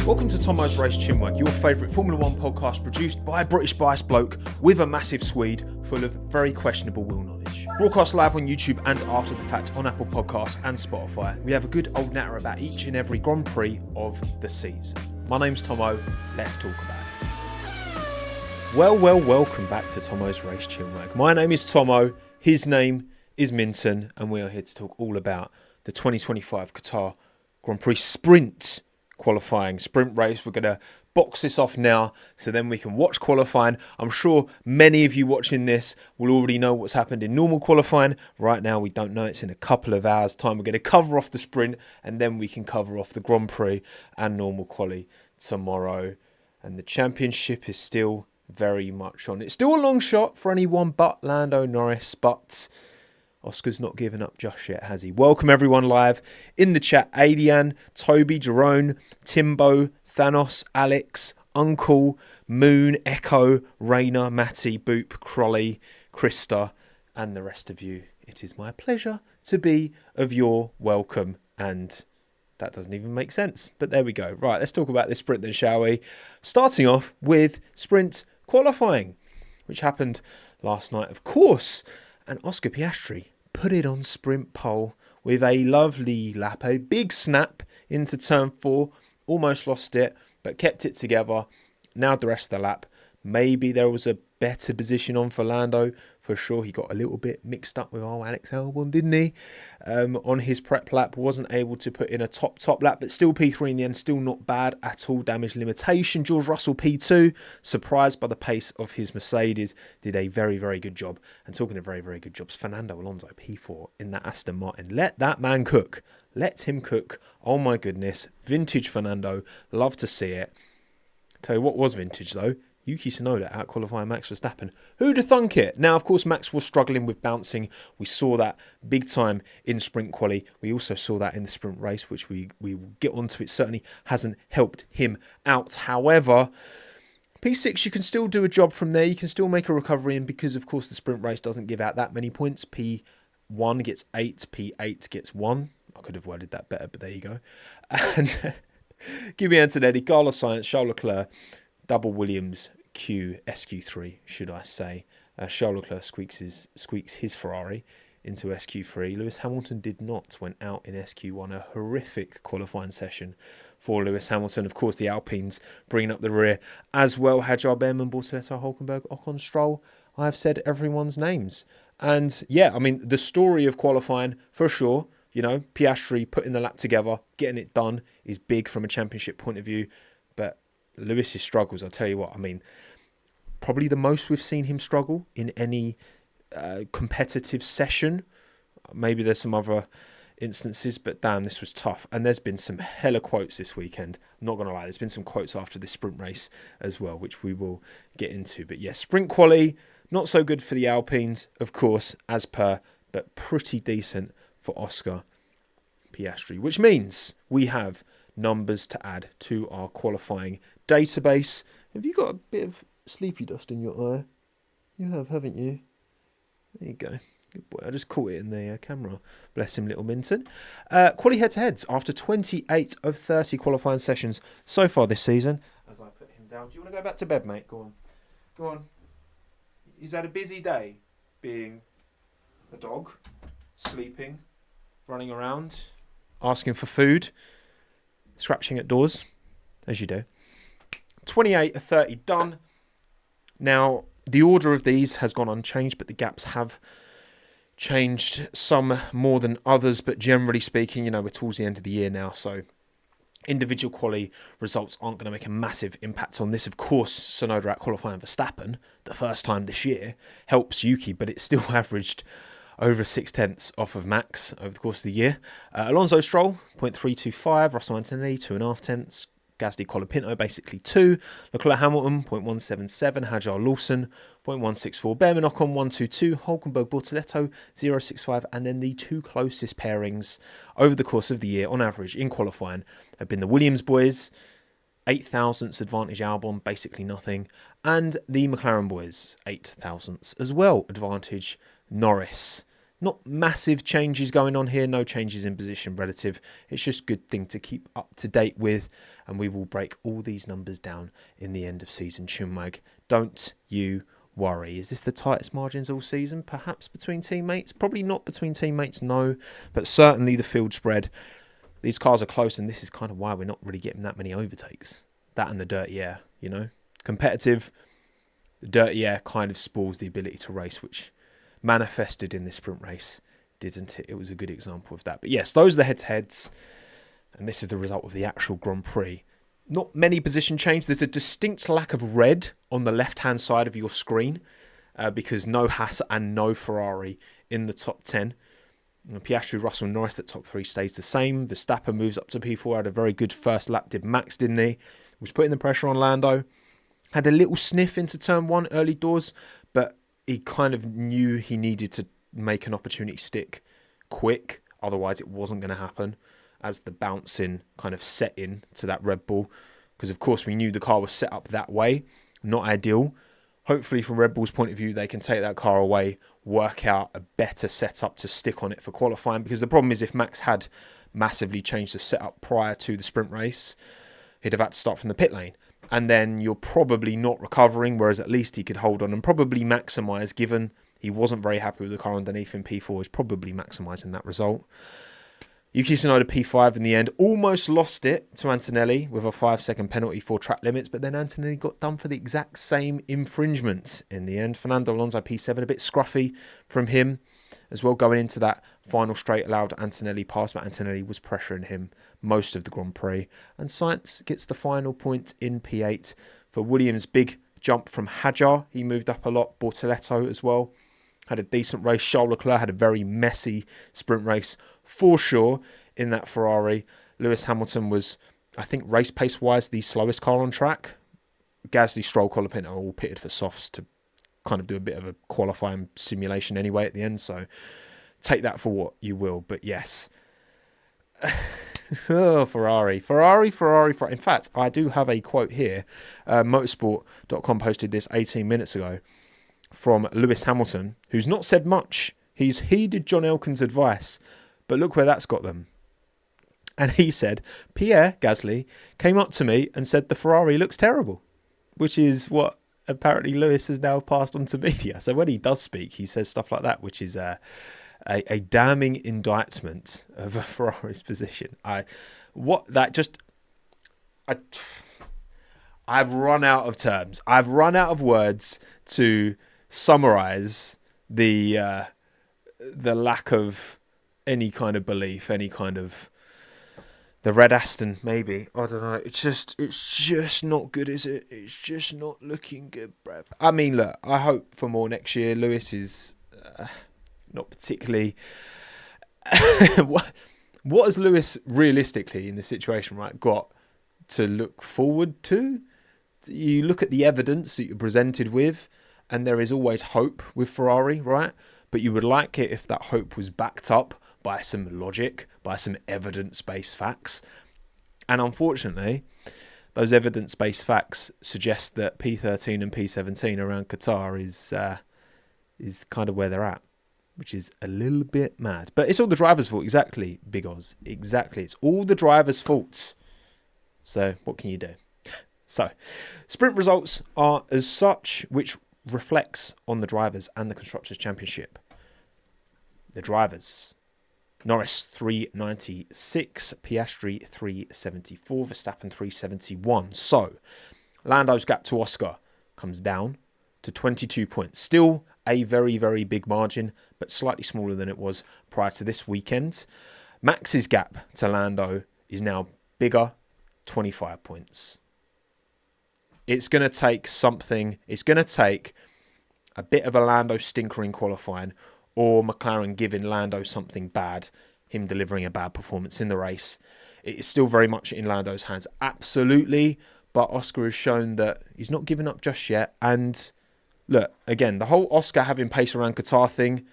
Welcome to TOMMO'S Race CHINWAG, your favourite Formula 1 podcast produced by a British biased bloke with a massive Swede full of very questionable wheel knowledge. Broadcast live on YouTube and after the fact on Apple Podcasts and Spotify. We have a good old natter about each and every Grand Prix of the season. My name's Tommo, let's talk about it. Well, welcome back to TOMMO'S Race CHINWAG. My name is Tommo, his name is Minton, and we are here to talk all about the 2025 Qatar Grand Prix sprint qualifying sprint race. We're going to box this off now so then we can watch qualifying. I'm sure many of you watching this will already know what's happened in normal qualifying. Right now we don't know, it's in a couple of hours time. We're going to cover off the sprint and then we can cover off the Grand Prix and normal quali tomorrow. And the championship is still very much on. It's still a long shot for anyone but Lando Norris, but Oscar's not given up just yet, has he? Welcome everyone live in the chat. Adian, Toby, Jerome, Timbo, Thanos, Alex, Uncle, Moon, Echo, Rainer, Matty, Boop, Crolly, Krista, and the rest of you. It is my pleasure to be of your welcome. And that doesn't even make sense, but there we go. Right, let's talk about this sprint then, shall we? Starting off with sprint qualifying, which happened last night, of course. And Oscar Piastri put it on sprint pole with a lovely lap, a big snap into turn 4. Almost lost it, but kept it together. Now the rest of the lap. Maybe there was a better position on for Lando. For sure, he got a little bit mixed up with Alex Albon, didn't he? On his prep lap, wasn't able to put in a top lap, but still P3 in the end, still not bad at all. Damage limitation. George Russell P2, surprised by the pace of his Mercedes, did a very, very good job. And talking of very, very good jobs, Fernando Alonso P4 in that Aston Martin. Let that man cook. Let him cook. Oh my goodness. Vintage Fernando. Love to see it. Tell you what was vintage though. Yuki Tsunoda out-qualifying Max Verstappen. Who'd have thunk it? Now, of course, Max was struggling with bouncing. We saw that big time in sprint quali. We also saw that in the sprint race, which we will get onto. It certainly hasn't helped him out. However, P6, you can still do a job from there. You can still make a recovery in because, of course, the sprint race doesn't give out that many points. P1 gets 8, P8 gets 1. I could have worded that better, but there you go. And Kimi Antonelli, Carlos Sainz, Charles Leclerc, Double Williams, SQ3, should I say. Charles Leclerc squeaks his Ferrari into SQ3. Lewis Hamilton did not, went out in SQ1. A horrific qualifying session for Lewis Hamilton. Of course, the Alpines bringing up the rear as well. Hadjar, Behrman, Bortoleto, Hulkenberg, Ocon, Stroll. I've said everyone's names. And yeah, I mean, the story of qualifying, for sure, you know, Piastri putting the lap together, getting it done is big from a championship point of view. But Lewis's struggles, I'll tell you what, I mean, probably the most we've seen him struggle in any competitive session. Maybe there's some other instances, but damn, this was tough. And there's been some hella quotes this weekend. I'm not going to lie, there's been some quotes after this sprint race as well, which we will get into. But yeah, sprint quali, not so good for the Alpines, of course, as per, but pretty decent for Oscar Piastri, which means we have numbers to add to our qualifying database. Have you got a bit of sleepy dust in your eye? You have, haven't you? There you go. Good boy. I just caught it in the camera. Bless him, little Minton. Quali head-to-heads after 28 of 30 qualifying sessions so far this season. As I put him down. Do you want to go back to bed, mate? Go on. Go on. He's had a busy day being a dog, sleeping, running around, asking for food, scratching at doors, as you do. 28 of 30 done. Now, the order of these has gone unchanged, but the gaps have changed, some more than others. But generally speaking, you know, we're towards the end of the year now, so individual quali results aren't going to make a massive impact on this. Of course, Tsunoda out qualifying Verstappen the first time this year helps Yuki, but it still averaged over 0.6 off of Max over the course of the year. Alonso Stroll, 0.325. Russell Antonelli, 2.5. Gasly Colapinto, basically 2. Leclerc Hamilton, 0.177. Hadjar Lawson, 0.164. Behrman Ocon, 122. Hulkenberg Bortoleto, 0.65. And then the two closest pairings over the course of the year, on average, in qualifying, have been the Williams boys, 8 thousandths advantage Albon, basically nothing. And the McLaren boys, 8 thousandths as well, advantage Norris. Not massive changes going on here, no changes in position relative. It's just a good thing to keep up to date with, and we will break all these numbers down in the end of season CHINWAG. Don't you worry. Is this the tightest margins all season? Perhaps between teammates? Probably not between teammates, no, but certainly the field spread. These cars are close, and this is kind of why we're not really getting that many overtakes. That and the dirty air, you know. Competitive, the dirty air kind of spoils the ability to race, which manifested in this sprint race, didn't it? It was a good example of that. But yes, those are the head-to-heads, and this is the result of the actual Grand Prix. Not many position change. There's a distinct lack of red on the left-hand side of your screen because no Haas and no Ferrari in the top 10. Piastri, Russell, Norris, that top 3 stays the same. Verstappen moves up to P4, had a very good first lap, did Max, didn't he? Was putting the pressure on Lando. Had a little sniff into turn 1 early doors, but he kind of knew he needed to make an opportunity stick quick. Otherwise, it wasn't going to happen as the bouncing kind of set in to that Red Bull. Because, of course, we knew the car was set up that way. Not ideal. Hopefully, from Red Bull's point of view, they can take that car away, work out a better setup to stick on it for qualifying. Because the problem is if Max had massively changed the setup prior to the sprint race, he'd have had to start from the pit lane. And then you're probably not recovering, whereas at least he could hold on and probably maximise, given he wasn't very happy with the car underneath in P4, he's probably maximising that result. Yuki Tsunoda P5 in the end, almost lost it to Antonelli with a 5-second penalty for track limits, but then Antonelli got done for the exact same infringement in the end. Fernando Alonso P7, a bit scruffy from him as well going into that final straight, allowed Antonelli pass, but Antonelli was pressuring him most of the Grand Prix. And Sainz gets the final point in P8 for Williams. Big jump from Hadjar, he moved up a lot. Bortoletto as well had a decent race. Charles Leclerc had a very messy sprint race for sure in that Ferrari. Lewis Hamilton was, I think, race pace wise, the slowest car on track. Gasly, Stroll, Colapinto are all pitted for softs to kind of do a bit of a qualifying simulation anyway at the end. So take that for what you will. But yes. Oh, Ferrari. In fact, I do have a quote here. Motorsport.com posted this 18 minutes ago from Lewis Hamilton, who's not said much. He's heeded John Elkann's advice, but look where that's got them. And he said, Pierre Gasly came up to me and said the Ferrari looks terrible, which is what apparently Lewis has now passed on to media. So when he does speak, he says stuff like that, which is a damning indictment of a Ferrari's position. I've run out of terms. I've run out of words to summarize the lack of any kind of belief, any kind of the red Aston, maybe. I don't know. It's just not good, is it? It's just not looking good, bruv. I mean, look, I hope for more next year. Lewis is not particularly. What has Lewis realistically in this situation, right, got to look forward to? You look at the evidence that you're presented with, and there is always hope with Ferrari, right? But you would like it if that hope was backed up by some logic, by some evidence-based facts. And unfortunately, those evidence-based facts suggest that P13 and P17 around Qatar is kind of where they're at, which is a little bit mad. But it's all the driver's fault. Exactly, Big Oz. Exactly. It's all the driver's fault. So what can you do? So sprint results are as such, which reflects on the drivers and the Constructors' Championship. The drivers: Norris 396, Piastri 374, Verstappen 371. So Lando's gap to Oscar comes down to 22 points. Still a very, very big margin, but slightly smaller than it was prior to this weekend. Max's gap to Lando is now bigger, 25 points. It's going to take something. It's going to take a bit of a Lando stinker in qualifying, or McLaren giving Lando something bad, him delivering a bad performance in the race. It is still very much in Lando's hands, absolutely, but Oscar has shown that he's not giving up just yet. And look, again, the whole Oscar having pace around Qatar thing,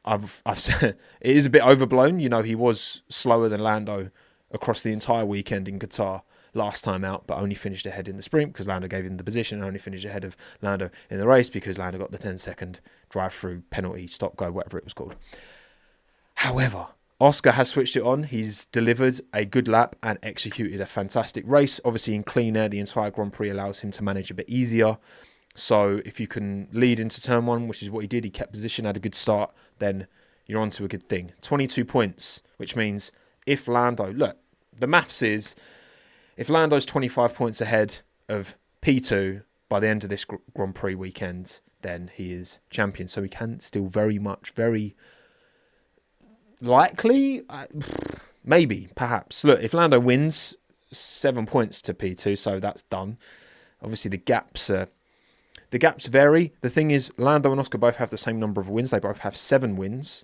I've said it is a bit overblown. You know, he was slower than Lando across the entire weekend in Qatar. last time out, but only finished ahead in the sprint because Lando gave him the position, and only finished ahead of Lando in the race because Lando got the 10-second drive-through penalty, stop-go, whatever it was called. However, Oscar has switched it on. He's delivered a good lap and executed a fantastic race. Obviously, in clean air, the entire Grand Prix allows him to manage a bit easier. So if you can lead into turn one, which is what he did, he kept position, had a good start, then you're on to a good thing. 22 points, which means if Lando... Look, the maths is, if Lando's 25 points ahead of P2 by the end of this Grand Prix weekend, then he is champion. So he can still very likely, maybe, perhaps. Look, if Lando wins, 7 points to P2, so that's done. Obviously, the gaps vary. The thing is, Lando and Oscar both have the same number of wins. They both have 7 wins.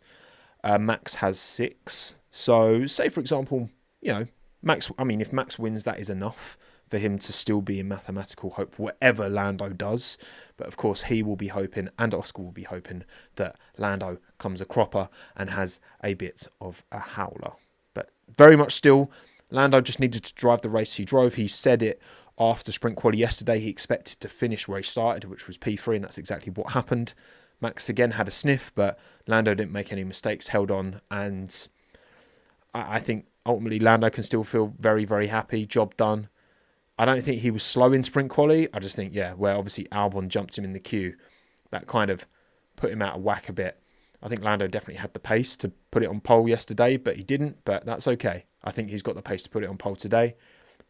Max has 6. So, say, for example, Max, if Max wins, that is enough for him to still be in mathematical hope, whatever Lando does. But of course, he will be hoping, and Oscar will be hoping, that Lando comes a cropper and has a bit of a howler. But very much still, Lando just needed to drive the race he drove. He said it after sprint quali yesterday. He expected to finish where he started, which was P3, and that's exactly what happened. Max again had a sniff, but Lando didn't make any mistakes, held on, and I think ultimately Lando can still feel very, very happy. Job done. I don't think he was slow in sprint quali. I just think, where obviously Albon jumped him in the queue, that kind of put him out of whack a bit. I think Lando definitely had the pace to put it on pole yesterday, but he didn't, but that's okay. I think he's got the pace to put it on pole today,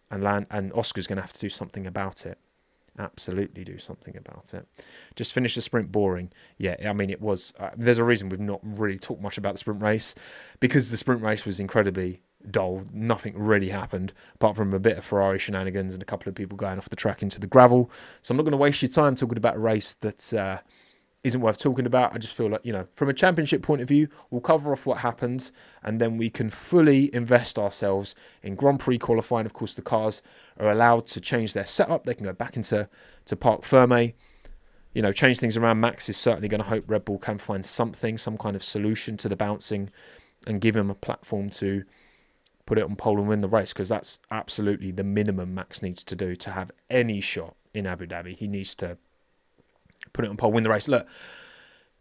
and Oscar's going to have to do something about it. Absolutely do something about it. Just finish the sprint boring. Yeah, it was... there's a reason we've not really talked much about the sprint race, because the sprint race was incredibly dull. Nothing really happened apart from a bit of Ferrari shenanigans and a couple of people going off the track into the gravel. So I'm not going to waste your time talking about a race that isn't worth talking about. I just feel like, from a championship point of view, we'll cover off what happened and then we can fully invest ourselves in Grand Prix qualifying. Of course, the cars are allowed to change their setup. They can go back into Parc Fermé, change things around. Max is certainly going to hope Red Bull can find something, some kind of solution to the bouncing and give him a platform to put it on pole and win the race, because that's absolutely the minimum Max needs to do to have any shot in Abu Dhabi. He needs to put it on pole, win the race. Look,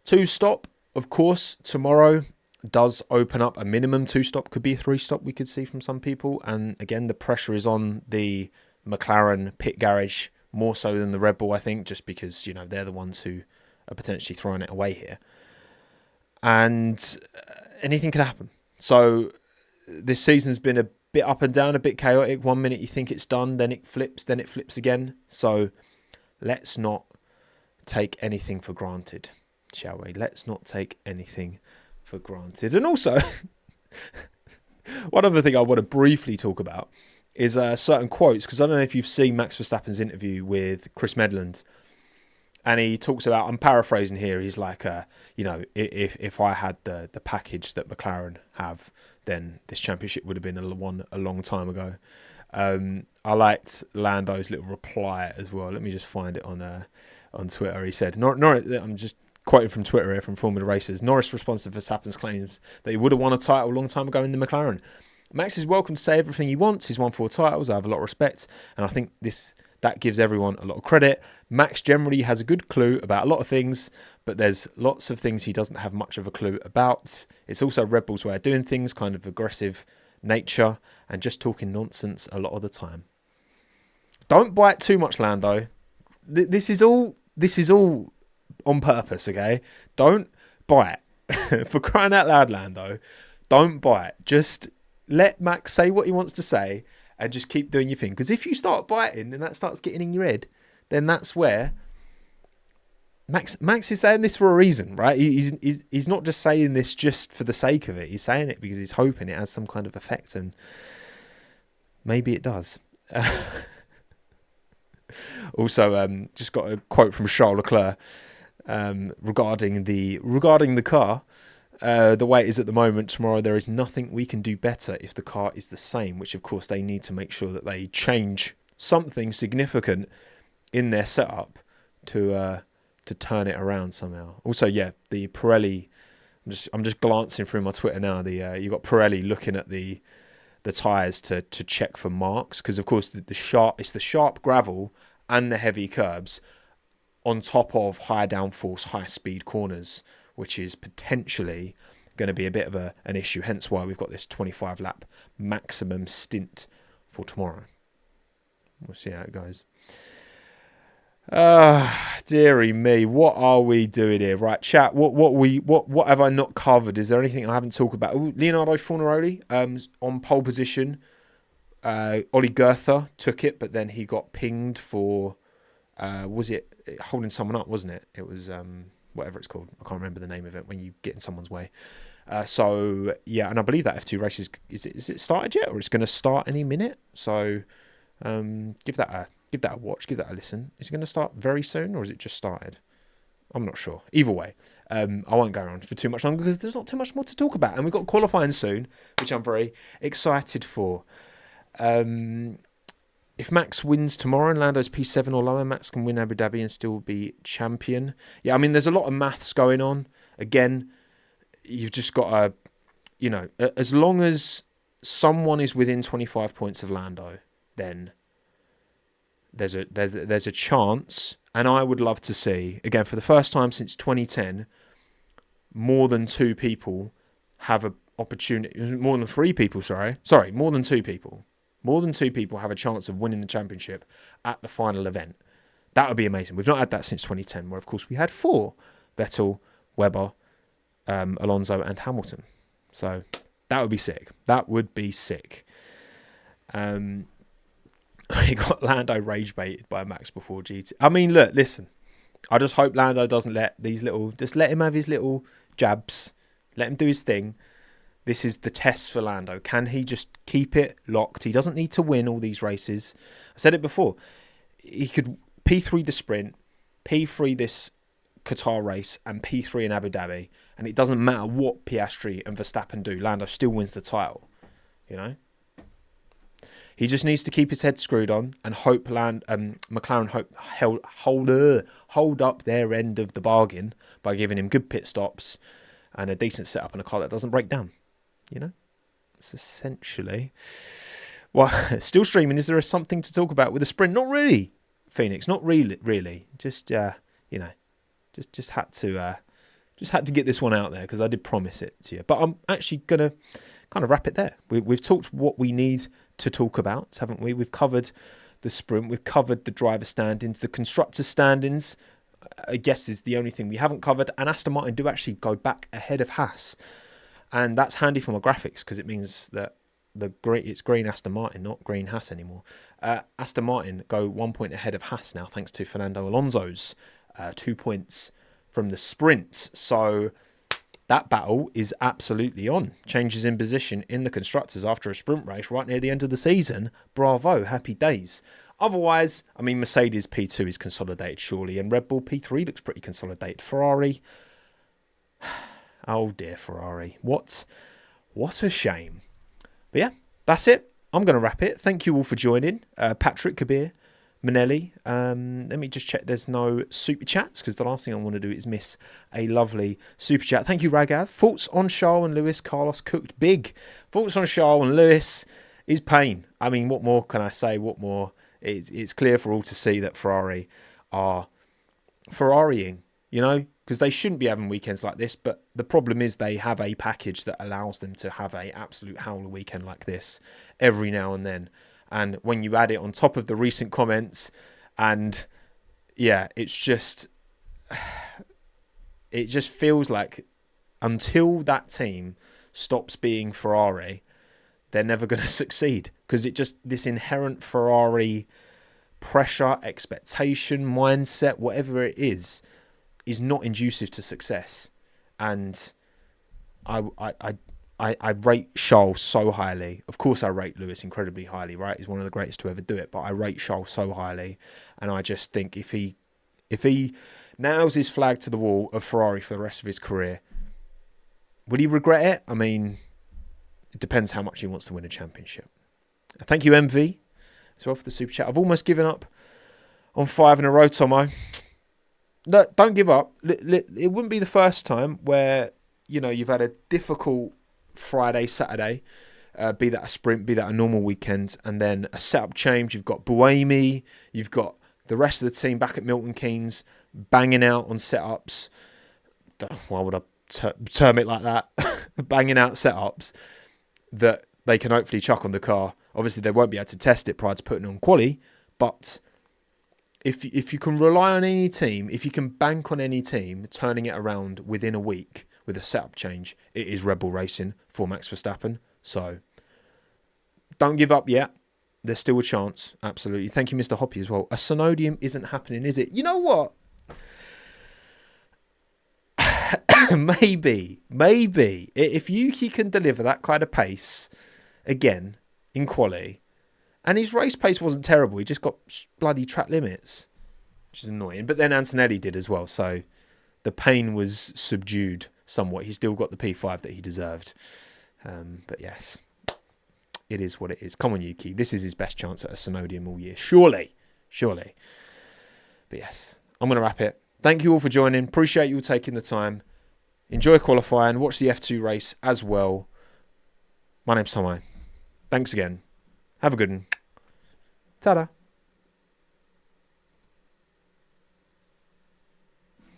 2-stop, of course, tomorrow does open up a minimum 2-stop, could be a 3-stop we could see from some people. And again, the pressure is on the McLaren pit garage more so than the Red Bull, I think, just because, they're the ones who are potentially throwing it away here. And anything can happen. So this season's been a bit up and down, a bit chaotic. 1 minute you think it's done, then it flips again. So let's not take anything for granted, shall we? Let's not take anything for granted. And also, one other thing I want to briefly talk about is certain quotes, because I don't know if you've seen Max Verstappen's interview with Chris Medland, and he talks about, I'm paraphrasing here, he's like, if I had the package that McLaren have, then this championship would have been won a long time ago. I liked Lando's little reply as well. Let me just find it on Twitter. He said, I'm just quoting from Twitter here, from Formula Racers. Norris responds to Verstappen's claims that he would have won a title a long time ago in the McLaren. Max is welcome to say everything he wants. He's won 4 titles. I have a lot of respect. And I think that gives everyone a lot of credit. Max generally has a good clue about a lot of things, but there's lots of things he doesn't have much of a clue about. It's also Red Bull's way of doing things, kind of aggressive nature, and just talking nonsense a lot of the time. Don't bite too much, Lando. This is all on purpose, okay? Don't bite. For crying out loud, Lando, don't bite. Just let Max say what he wants to say and just keep doing your thing. Because if you start biting and that starts getting in your head, then that's where Max is saying this for a reason, right? He's not just saying this just for the sake of it. He's saying it because he's hoping it has some kind of effect, and maybe it does. Also, just got a quote from Charles Leclerc regarding the car. The way it is at the moment, tomorrow there is nothing we can do better if the car is the same, which of course they need to make sure that they change something significant in their setup to turn it around somehow. Also, the Pirelli, I'm just glancing through my Twitter now. You got Pirelli looking at the the tyres to check for marks, because of course it's the sharp gravel and the heavy curbs on top of high downforce, high speed corners, which is potentially going to be a bit of an issue. Hence why we've got this 25 lap maximum stint for tomorrow. We'll see how it goes. Dearie me, what are we doing here? Right, chat. What have I not covered? Is there anything I haven't talked about? Ooh, Leonardo Fornaroli, on pole position. Ollie Goethe took it, but then he got pinged for was it holding someone up? Wasn't it? It was whatever it's called. I can't remember the name of it when you get in someone's way. So yeah, and I believe that F2 race is it started yet, or it's going to start any minute? So give that a watch, give that a listen. Is it going to start very soon, or is it just started? I'm not sure. Either way, I won't go on for too much longer because there's not too much more to talk about. And we've got qualifying soon, which I'm very excited for. If Max wins tomorrow and Lando's P7 or lower, Max can win Abu Dhabi and still be champion. Yeah, I mean, there's a lot of maths going on. Again, you've just got to, as long as someone is within 25 points of Lando, then there's a chance, and I would love to see, again, for the first time since 2010, more than two people have an opportunity, more than three people, more than two people. More than two people have a chance of winning the championship at the final event. That would be amazing. We've not had that since 2010, where, of course, we had four: Vettel, Webber, Alonso and Hamilton. So that would be sick. That would be sick. He got Lando rage baited by Max before GT. I mean, look, listen. I just hope Lando doesn't just let him have his little jabs. Let him do his thing. This is the test for Lando. Can he just keep it locked? He doesn't need to win all these races. I said it before. He could P3 the sprint, P3 this Qatar race, and P3 in Abu Dhabi. And it doesn't matter what Piastri and Verstappen do. Lando still wins the title. He just needs to keep his head screwed on and hope McLaren hold up their end of the bargain by giving him good pit stops and a decent setup and a car that doesn't break down. It's essentially. Well, still streaming. Is there something to talk about with the sprint? Not really, Phoenix. Not really. Just just had to get this one out there because I did promise it to you. But I'm actually gonna kind of wrap it there. We've talked what we need to talk about, haven't we? We've covered the sprint. We've covered the driver standings, the constructor standings. I guess is the only thing we haven't covered. And Aston Martin do actually go back ahead of Haas. And that's handy for my graphics because it means that it's green Aston Martin, not green Haas anymore. Aston Martin go 1 point ahead of Haas now, thanks to Fernando Alonso's 2 points from the sprint. So that battle is absolutely on. Changes in position in the constructors after a sprint race right near the end of the season. Bravo, happy days. Otherwise, I mean, Mercedes P2 is consolidated surely, and Red Bull P3 looks pretty consolidated. Ferrari, oh dear, Ferrari. What a shame. But yeah, that's it. I'm going to wrap it. Thank you all for joining. Patrick, Kabir, Manelli. Let me just check there's no super chats because the last thing I want to do is miss a lovely super chat. Thank you, Ragav. Thoughts on Charles and Lewis? Carlos cooked big. Thoughts on Charles and Lewis is pain. I mean, what more can I say? What more? It's clear for all to see that Ferrari are Ferrarying, because they shouldn't be having weekends like this. But the problem is they have a package that allows them to have a absolute howler weekend like this every now and then. And when you add it on top of the recent comments, and yeah, it just feels like until that team stops being Ferrari, they're never going to succeed because this inherent Ferrari pressure, expectation, mindset, whatever it is not conducive to success. And I rate Charles so highly. Of course, I rate Lewis incredibly highly, right? He's one of the greatest to ever do it. But I rate Charles so highly, and I just think if he nails his flag to the wall of Ferrari for the rest of his career, would he regret it? I mean, it depends how much he wants to win a championship. Thank you, MV, as well for the super chat. I've almost given up on 5 in a row, Tomo. No, don't give up. It wouldn't be the first time where you've had a difficult Friday, Saturday, be that a sprint, be that a normal weekend, and then a setup change. You've got Buemi, you've got the rest of the team back at Milton Keynes banging out on setups. Why would I term it like that? Banging out setups that they can hopefully chuck on the car. Obviously, they won't be able to test it prior to putting it on quali, but if you can rely on any team, if you can bank on any team turning it around within a week with a setup change, it is Red Bull Racing for Max Verstappen. So don't give up yet. There's still a chance. Absolutely. Thank you, Mr. Hoppy, as well. A Synodium isn't happening, is it? You know what? Maybe. If Yuki can deliver that kind of pace again in quali, and his race pace wasn't terrible, he just got bloody track limits, which is annoying. But then Antonelli did as well, so the pain was subdued somewhat. He still got the P5 that he deserved. But yes, it is what it is. Come on, Yuki. This is his best chance at a Synodium all year. Surely. But yes, I'm going to wrap it. Thank you all for joining. Appreciate you all taking the time. Enjoy qualifying. Watch the F2 race as well. My name's Tommo. Thanks again. Have a good one. Ta-da.